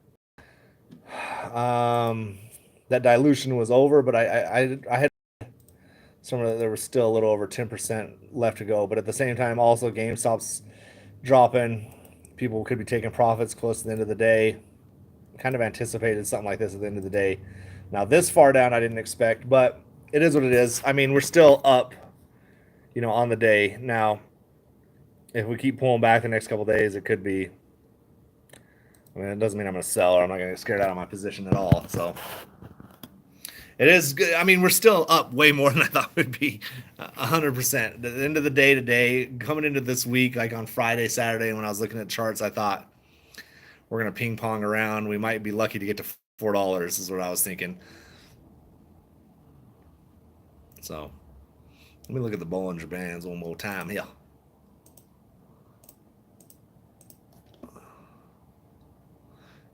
that dilution was over, but I had some of there was still a little over 10% left to go. But at the same time, also GameStop's dropping. People could be taking profits close to the end of the day. Kind of anticipated something like this at the end of the day. Now this far down, I didn't expect, but it is what it is. I mean, we're still up, you know, on the day. Now, if we keep pulling back the next couple of days, it could be. I mean, it doesn't mean I'm going to sell or I'm not going to get scared out of my position at all. So it is good. I mean, we're still up way more than I thought would be. 100%. At the end of the day today, coming into this week, like on Friday, Saturday, when I was looking at charts, I thought we're going to ping pong around. We might be lucky to get to $4 is what I was thinking. So let me look at the Bollinger Bands one more time here.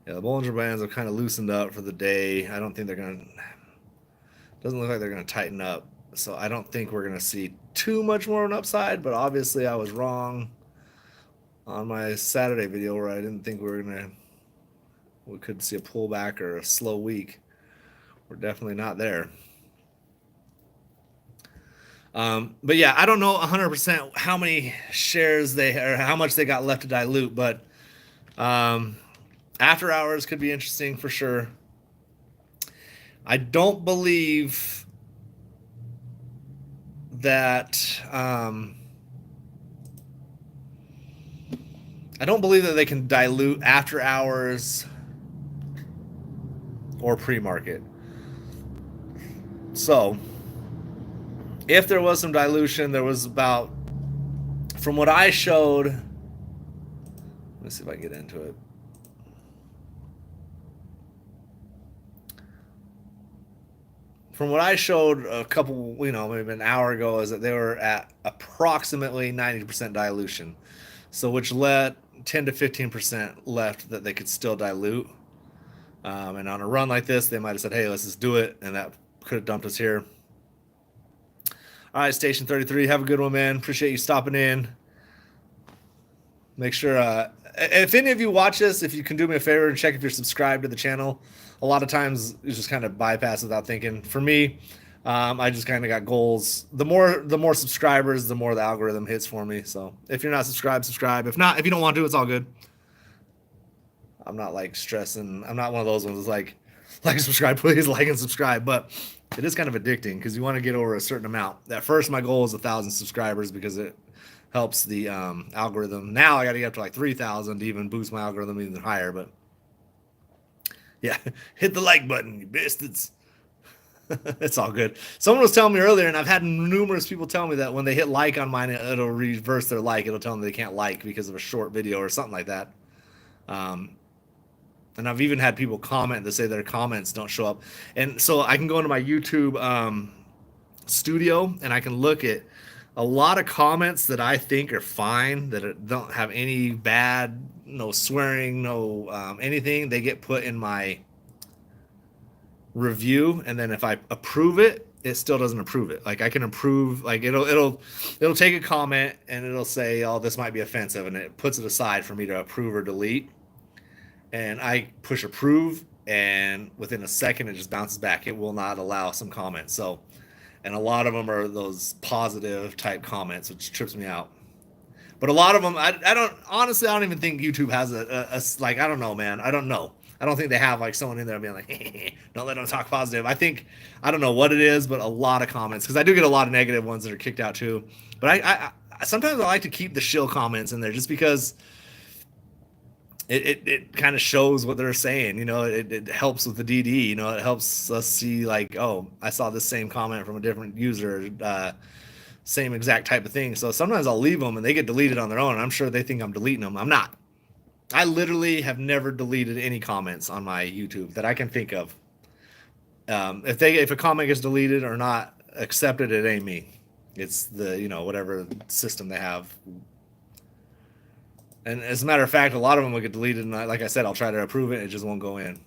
Yeah, the Bollinger Bands are kind of loosened up for the day. I don't think they're going to. Doesn't look like they're going to tighten up. So I don't think we're going to see too much more of an upside. But obviously, I was wrong on my Saturday video where I didn't think we could see a pullback or a slow week. We're definitely not there. But yeah, I don't know 100% how many shares or how much they got left to dilute, but after hours could be interesting for sure. I don't believe that they can dilute after hours or pre-market. So if there was some dilution, there was about, from what I showed, let's see if I can get into it. From what I showed a couple, maybe an hour ago, is that they were at approximately 90% dilution. So which let 10 to 15% left that they could still dilute. And on a run like this, they might have said, hey, let's just do it. And that could have dumped us here. All right, Station 33, have a good one, man. Appreciate you stopping in. Make sure, if any of you watch this, if you can do me a favor and check if you're subscribed to the channel. A lot of times you just kind of bypass without thinking. For me, I just kind of got goals. The more subscribers, the more the algorithm hits for me. So if you're not subscribed, subscribe. If not, if you don't want to, it's all good. I'm not like stressing. I'm not one of those ones that's like subscribe, please, like and subscribe. But it is kind of addicting because you want to get over a certain amount. At first, my goal is 1,000 subscribers because it helps the algorithm. Now I got to get up to like 3,000 to even boost my algorithm even higher. But yeah, hit the like button, you bastards. It's all good. Someone was telling me earlier, and I've had numerous people tell me that when they hit like on mine, it'll reverse their like. It'll tell them they can't like because of a short video or something like that. And I've even had people comment that say their comments don't show up. And so I can go into my YouTube studio and I can look at a lot of comments that I think are fine, that don't have any bad, no swearing, no anything. They get put in my review, and then if I approve it, it still doesn't approve it. Like I can approve, like it'll take a comment and it'll say, oh, this might be offensive, and it puts it aside for me to approve or delete. And I push approve, and within a second it just bounces back. It will not allow some comments. So, and a lot of them are those positive type comments, which trips me out. But a lot of them, I don't, honestly, I don't even think YouTube has like, I don't know, man. I don't know. I don't think they have like someone in there being like, don't let them talk positive. I think, I don't know what it is, but a lot of comments, because I do get a lot of negative ones that are kicked out too. But I sometimes I like to keep the shill comments in there just because it kind of shows what they're saying. You know, it helps with the DD. You know, it helps us see like, oh, I saw this same comment from a different user, same exact type of thing. So sometimes I'll leave them and they get deleted on their own. And I'm sure they think I'm deleting them. I'm not. I literally have never deleted any comments on my YouTube that I can think of. If a comment gets deleted or not accepted, it ain't me. It's the, you know, whatever system they have. And as a matter of fact, a lot of them will get deleted. And like I said, I'll try to approve it. It just won't go in.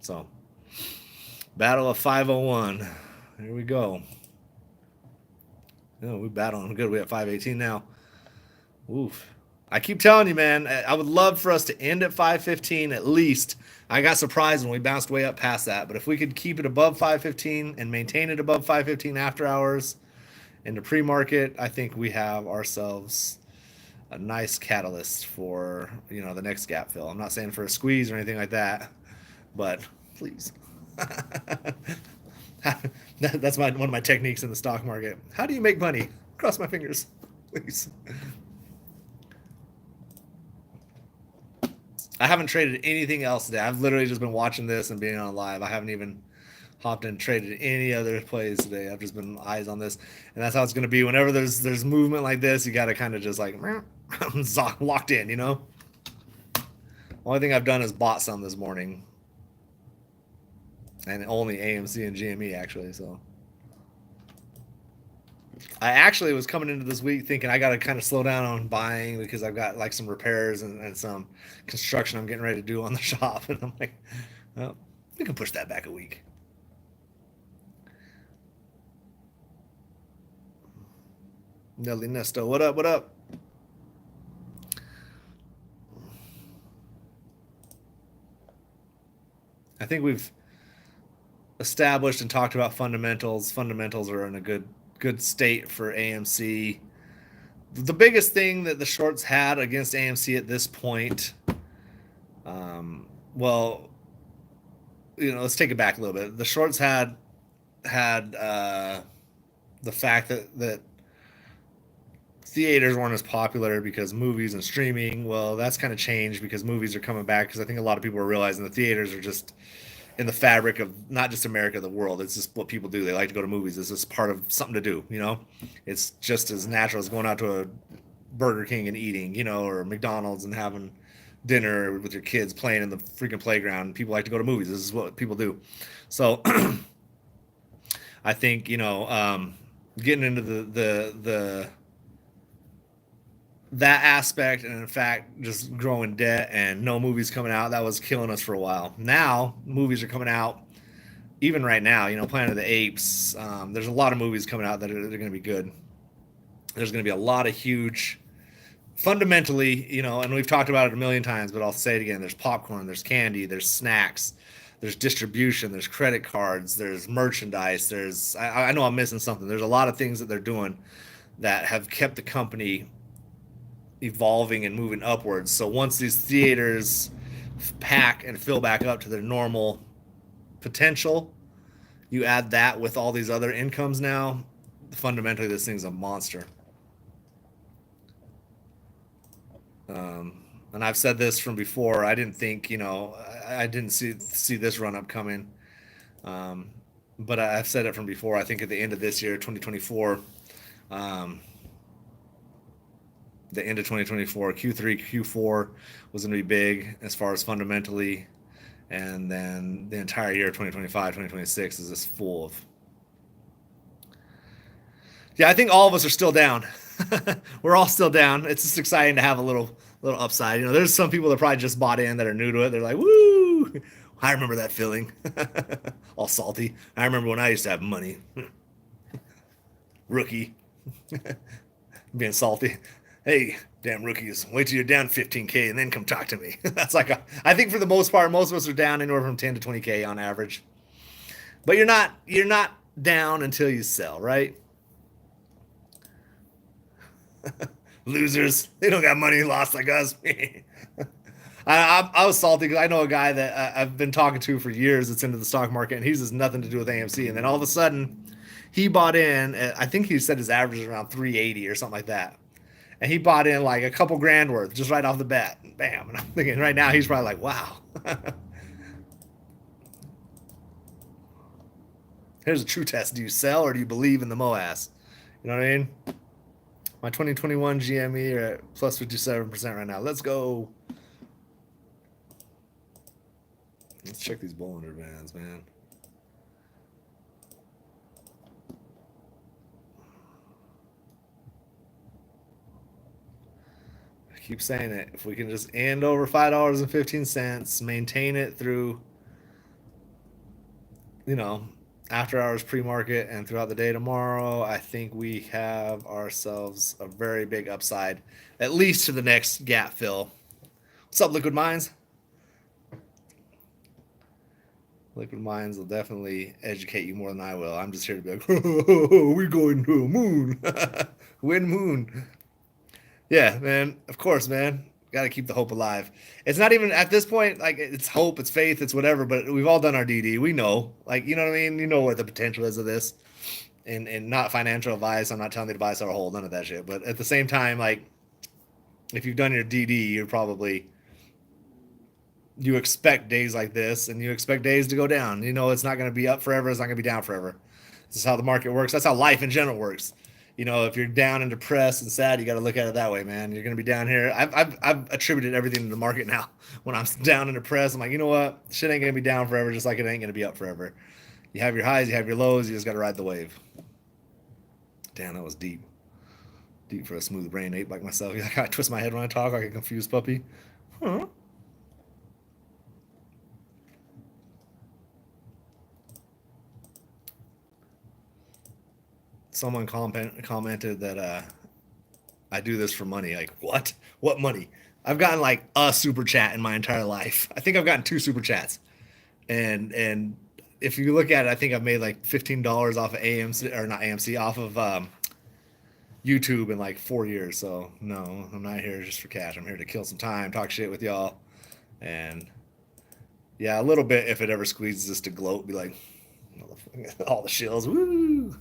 So, Battle of 501. Here we go. Oh, we battling good. We at 518 now. Oof. I keep telling you, man, I would love for us to end at 515 at least. I got surprised when we bounced way up past that. But if we could keep it above 515 and maintain it above 515 after hours into pre-market, I think we have ourselves a nice catalyst for, you know, the next gap fill. I'm not saying for a squeeze or anything like that, but please. That's one of my techniques in the stock market. How do you make money? Cross my fingers, please. I haven't traded anything else today. I've literally just been watching this and being on live. I haven't even hopped in and traded any other plays today. I've just been eyes on this, and that's how it's going to be. Whenever there's movement like this, you got to kind of just like locked in, you know. Only thing I've done is bought some this morning, and only AMC and GME actually. So I actually was coming into this week thinking I got to kind of slow down on buying because I've got like some repairs and some construction I'm getting ready to do on the shop, and I'm like, well, we can push that back a week. Nelly Nesto, what up? What up? I think we've established and talked about fundamentals. Fundamentals are in a good state for AMC. The biggest thing that the shorts had against AMC at this point, well, you know, let's take it back a little bit. The shorts had the fact that theaters weren't as popular because movies and streaming. Well, that's kind of changed because movies are coming back, because I think a lot of people are realizing the theaters are just in the fabric of not just America, the world. It's just what people do. They like to go to movies. It's just part of something to do, you know. It's just as natural as going out to a Burger King and eating, you know, or McDonald's and having dinner with your kids playing in the freaking playground. People like to go to movies. This is what people do. So I think, you know, getting into the that aspect, and in fact just growing debt and no movies coming out, that was killing us for a while. Now movies are coming out, even right now, you know, Planet of the Apes. There's a lot of movies coming out that they're going to be good. There's going to be a lot of huge, fundamentally, you know, and we've talked about it a million times, but I'll say it again. There's popcorn, there's candy, there's snacks, there's distribution, there's credit cards, there's merchandise, there's, I know I'm missing something. There's a lot of things that they're doing that have kept the company evolving and moving upwards. So once these theaters pack and fill back up to their normal potential, you add that with all these other incomes now, fundamentally this thing's a monster. And I've said this from before. I didn't think, you know, I didn't see this run up coming. But I've said it from before. I think at the end of this year, 2024, the end of 2024, Q3, Q4 was going to be big as far as fundamentally. And then the entire year, 2025, 2026 is just full of. Yeah, I think all of us are still down. We're all still down. It's just exciting to have a little upside. You know, there's some people that probably just bought in that are new to it. They're like, woo, I remember that feeling. All salty. I remember when I used to have money. Rookie. Being salty. Hey, damn rookies, wait till you're down 15K and then come talk to me. That's like I think for the most part, most of us are down anywhere from 10 to 20K on average. But you're not down until you sell, right? Losers, they don't got money lost like us. I was salty because I know a guy that I've been talking to for years that's into the stock market, and he's just nothing to do with AMC. And then all of a sudden, he bought in. I think he said his average is around 380 or something like that. And he bought in like a couple grand worth just right off the bat. Bam. And I'm thinking right now he's probably like, wow. Here's a true test. Do you sell or do you believe in the MOAS? You know what I mean? My 2021 GME are at plus 57% right now. Let's go. Let's check these Bollinger Bands, man. I keep saying it. If we can just end over $5.15, maintain it through, after hours pre-market and throughout the day tomorrow, I think we have ourselves a very big upside, at least to the next gap fill. What's up, Liquid Minds? Liquid Minds will definitely educate you more than I will. I'm just here to be like, we're going to a moon. Win moon. Yeah, man. Of course, man. Got to keep the hope alive. It's not even at this point, like, it's hope, it's faith, it's whatever, but we've all done our DD. We know. Like, you know what I mean? You know what the potential is of this. And not financial advice. I'm not telling you to buy, sell, or hold. None of that shit. But at the same time, like, if you've done your DD, you're probably you expect days like this and you expect days to go down. It's not going to be up forever. It's not going to be down forever. This is how the market works. That's how life in general works. If you're down and depressed and sad, you got to look at it that way, man. You're going to be down here. I've attributed everything to the market now. When I'm down and depressed, I'm like, you know what? Shit ain't going to be down forever, just like it ain't going to be up forever. You have your highs, you have your lows. You just got to ride the wave. Damn, that was deep. Deep for a smooth brain ape like myself. I twist my head when I talk like a confused puppy. Huh? Someone commented that I do this for money. Like, what? What money? I've gotten like a super chat in my entire life. I think I've gotten 2 super chats, and if you look at it, I think I've made like $15 off of AMC or not AMC off of YouTube in like 4 years. So no, I'm not here just for cash. I'm here to kill some time, talk shit with y'all, and yeah, a little bit if it ever squeezes us to gloat, be like, all the shills, woo.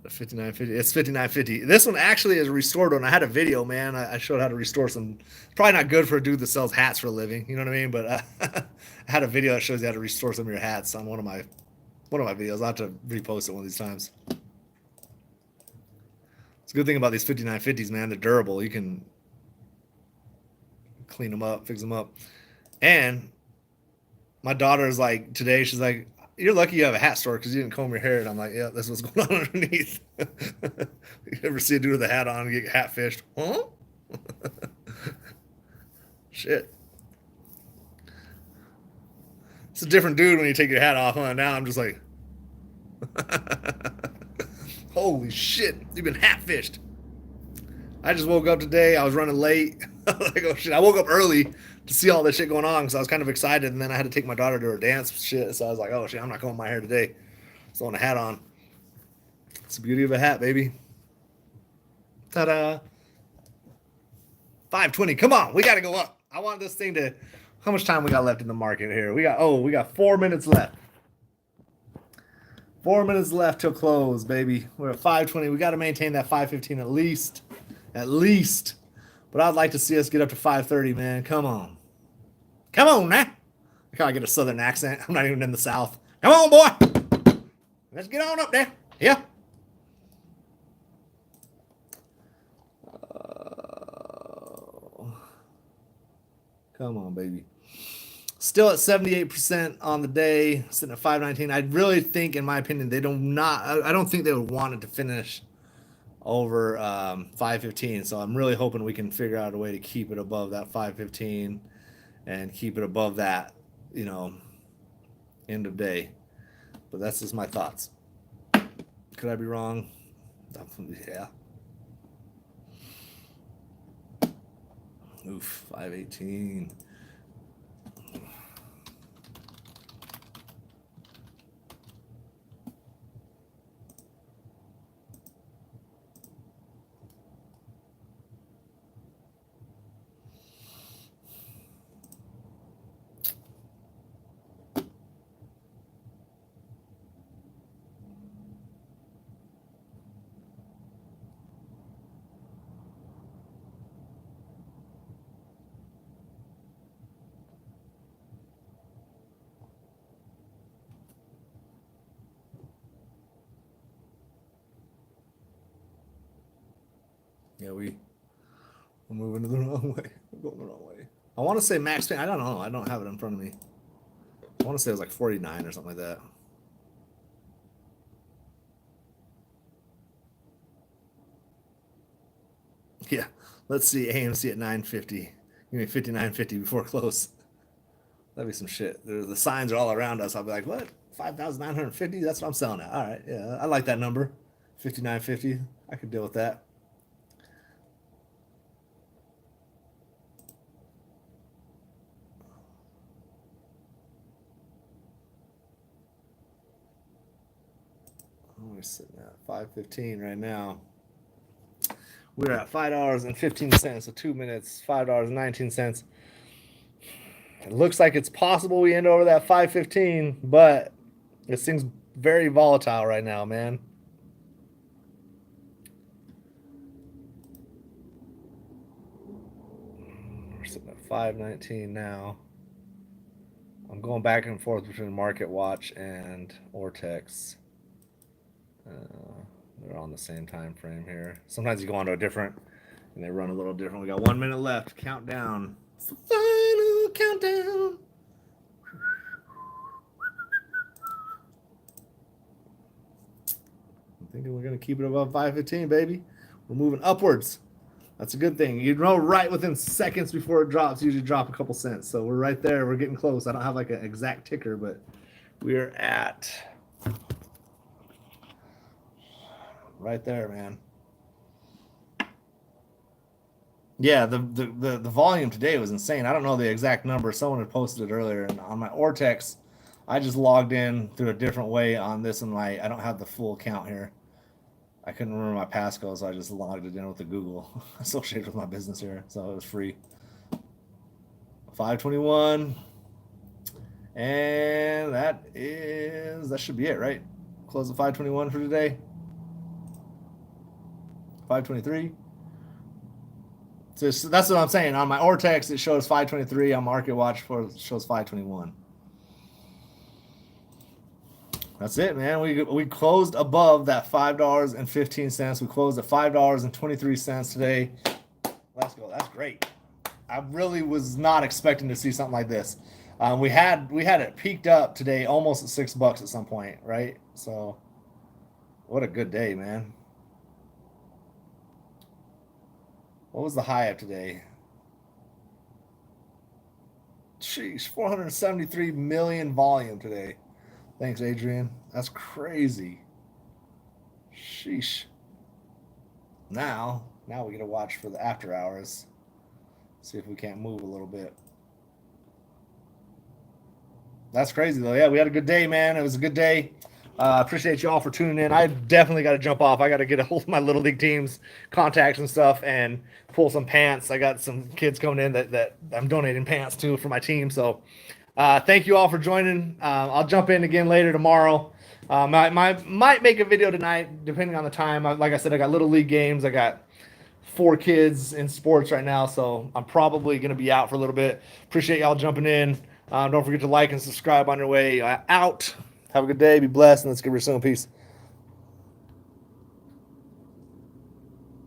5950. It's 5950. This one actually is a restored one. I had a video, man. I showed how to restore some. Probably not good for a dude that sells hats for a living. You know what I mean? But I had a video that shows you how to restore some of your hats on one of my videos. I'll have to repost it one of these times. It's a good thing about these 5950s, man. They're durable. You can clean them up, fix them up, and my daughter's like today. She's like, "You're lucky you have a hat store because you didn't comb your hair." And I'm like, "Yeah, that's what's going on underneath." You ever see a dude with a hat on and get hat fished? Huh? Shit. It's a different dude when you take your hat off. Huh? Now I'm just like, holy shit, you've been hat fished. I just woke up today. I was running late. I was like, oh shit. I woke up early to see all this shit going on because I was kind of excited, and then I had to take my daughter to her dance shit. So I was like, oh shit, I'm not combing my hair today. Throwing a hat on. It's the beauty of a hat, baby. Ta-da. 520. Come on, we gotta go up. I want this thing to. How much time we got left in the market here? We got 4 minutes left. 4 minutes left till close, baby. We're at 520. We got to maintain that 515 at least. At least. But I'd like to see us get up to 530, man. Come on. Come on, man. I kind of get a southern accent. I'm not even in the South. Come on, boy. Let's get on up there. Yeah. Come on, baby. Still at 78% on the day, sitting at 519. I really think, in my opinion, I don't think they would want it to finish over 515. So I'm really hoping we can figure out a way to keep it above that 515 and keep it above that, you know, end of day. But that's just my thoughts. Could I be wrong? Yeah. Oof, 518. Yeah, we're moving the wrong way. We're going the wrong way. I want to say max pain. I don't know. I don't have it in front of me. I want to say it was like 49 or something like that. Yeah. Let's see AMC at 950. Give me 59.50 before close. That'd be some shit. The signs are all around us. I'll be like, what? 5,950? That's what I'm selling at. All right. Yeah, I like that number. 59.50. I could deal with that. We're sitting at 515 right now. We're at $5.15. So 2 minutes, $5.19. It looks like it's possible we end over that 515, but this thing's very volatile right now, man. We're sitting at 519 now. I'm going back and forth between Market Watch and Ortex. They're on the same time frame here. Sometimes you go onto a different, and they run a little different. We got 1 minute left. Countdown. Final countdown. I'm thinking we're gonna keep it above 515, baby. We're moving upwards. That's a good thing. You know, right within seconds before it drops, usually drop a couple cents. So we're right there. We're getting close. I don't have like an exact ticker, but we're at right there, man. Yeah, the volume today was insane. I don't know the exact number. Someone had posted it earlier, and on my Ortex, I just logged in through a different way on this, and I don't have the full count here. I couldn't remember my passcode, so I just logged it in with the Google associated with my business here, so it was free. 521, and that should be it, right? Close at 521 for today. 523. So that's what I'm saying. On my Ortex, it shows 523. On Market Watch, it shows 521. That's it, man. We closed above that $5.15. We closed at $5.23 today. Let's go. That's great. I really was not expecting to see something like this. We had it peaked up today almost at $6 at some point, right? So, what a good day, man. What was the high of today? Sheesh, 473 million volume today. Thanks, Adrian. That's crazy. Sheesh. Now we get to watch for the after hours. See if we can't move a little bit. That's crazy, though. Yeah, we had a good day, man. It was a good day. Appreciate you all for tuning in. I definitely got to jump off. I got to get a hold of my little league team's contacts and stuff and pull some pants. I got some kids coming in that I'm donating pants to for my team. So thank you all for joining. I'll jump in again later tomorrow. Might make a video tonight, depending on the time. Like I said, I got little league games. I got 4 kids in sports right now, so I'm probably going to be out for a little bit. Appreciate y'all jumping in. Don't forget to like and subscribe on your way out. Have a good day. Be blessed, and let's get real soon. Peace.